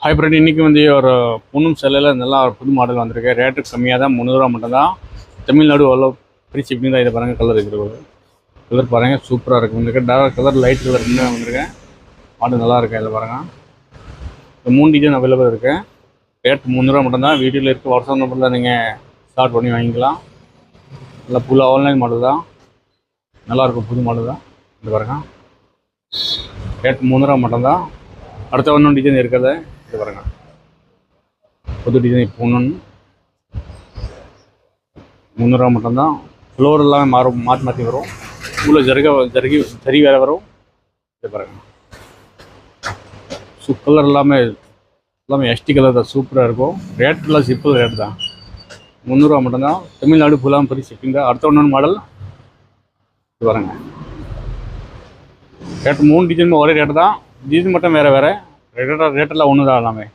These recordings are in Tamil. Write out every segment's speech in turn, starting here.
ஹைப்ரிட் இன்றைக்கி வந்து ஒரு பொண்ணும் செல்லில் நல்லா ஒரு புது மாடல் வந்திருக்கு. ரேட்டு கம்மியாக தான், 300 ரூபா மட்டும்தான். தமிழ்நாடு அவ்வளோ ஃப்ரீ ஷிப்பிங் தான். இதை பாருங்கள், கலர் இருக்கிறது கலர் பாருங்கள், சூப்பராக இருக்குது. வந்துருக்கு டார்க் கலர், லைட் கலர் இன்னும் வந்திருக்கேன். மாடல் நல்லா இருக்குது. இதில் பாருங்கள், இந்த 3 டிசைன் அவைலபிள் இருக்குது. ரேட் 300 ரூபா மட்டும்தான். வீடியோவில் இருக்க வாட்ஸ்அப் நம்பரில் நீங்கள் ஸ்டார்ட் பண்ணி வாங்கிக்கலாம். நல்லா ஃபுல்லாக ஆன்லைன் மாடல் தான், நல்லாயிருக்கும், புது மாடல் தான். இது பாருங்கள், ரேட் 300 ரூபா மட்டும்தான். அடுத்த ஒன்றும் டிசைன் இருக்கிறத இது பாருங்க, புது டிசைன் இப்போ ஒன்று 300 ரூபா மட்டும்தான். ஃப்ளோர் எல்லாமே மாற்றி வரும். உள்ள ஜரி வேறு வரும். இது பாருங்க, கலர் எல்லாமே எஸ்டி கலர் தான், சூப்பராக இருக்கும். ரேட்டெல்லாம் சிம்பிள் ரேட் தான், 300 ரூபா மட்டும்தான். தமிழ்நாடு ஃபுல்லாக பெரிய ஷிப்பிங் தான். அடுத்த ஒன்று மாடல் இது பாருங்க, ரேட் 3 டிசைன் ஒரே ரேட்டு தான். டிசைன் மட்டும் வேறு ரேட்டெல்லாம் ஒன்று தான். எல்லாமே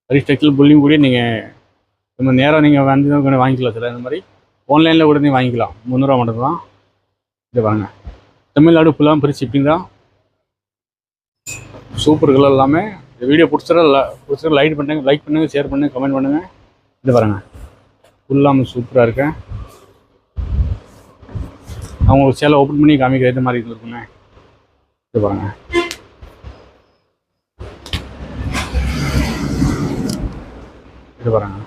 ஹரி டெக்ஸ்டைல் புல்லிங் கூட நீங்கள் இந்த நேராக நீங்கள் வந்து வாங்கிக்கலாம். சார் இந்த மாதிரி ஆன்லைனில் கூட நீங்கள் வாங்கிக்கலாம். 300 ரூபா மட்டும் தான். இது வாங்க, தமிழ்நாடு ஃபுல்லாக பெரிய ஷிப்பிங் தான். சூப்பர் கலர் எல்லாமே. இந்த வீடியோ பிடிச்சிட லைக் பண்ணுங்கள், ஷேர் பண்ணுங்கள், கமெண்ட் பண்ணுங்கள். இது பாருங்க, ஃபுல்லாமல் சூப்பராக இருக்கேன். அவங்க சேலை ஓப்பன் பண்ணி காமிக்கிற இது மாதிரி இருக்குங்க. இது பாருங்க, இது பாருங்க,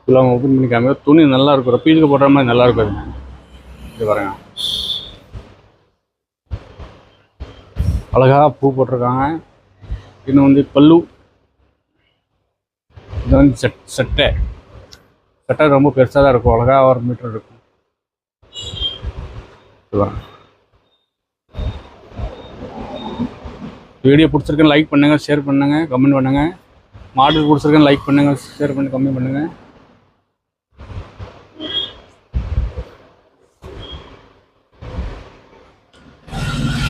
ஃபுல்லாக ஓப்பன் பண்ணி காமிக்கிற துணி நல்லா இருக்கும். ரப்பீஸுக்கு போடுற மாதிரி நல்லா இருக்கும். இது பாருங்க, அழகாக பூ போட்டிருக்காங்க. இன்னும் வந்து பல்லு, இது வந்து சட்டை ரொம்ப பெருசாக தான் இருக்கும். அழகாக 1 மீட்டர் இருக்கும். வீடியோ பிடிச்சிருக்கேன் லைக் பண்ணுங்கள், ஷேர் பண்ணுங்கள், கமெண்ட் பண்ணுங்கள். மாடல் பிடிச்சிருக்கேன் லைக் பண்ணுங்கள், ஷேர் பண்ணி கமெண்ட் பண்ணுங்கள்.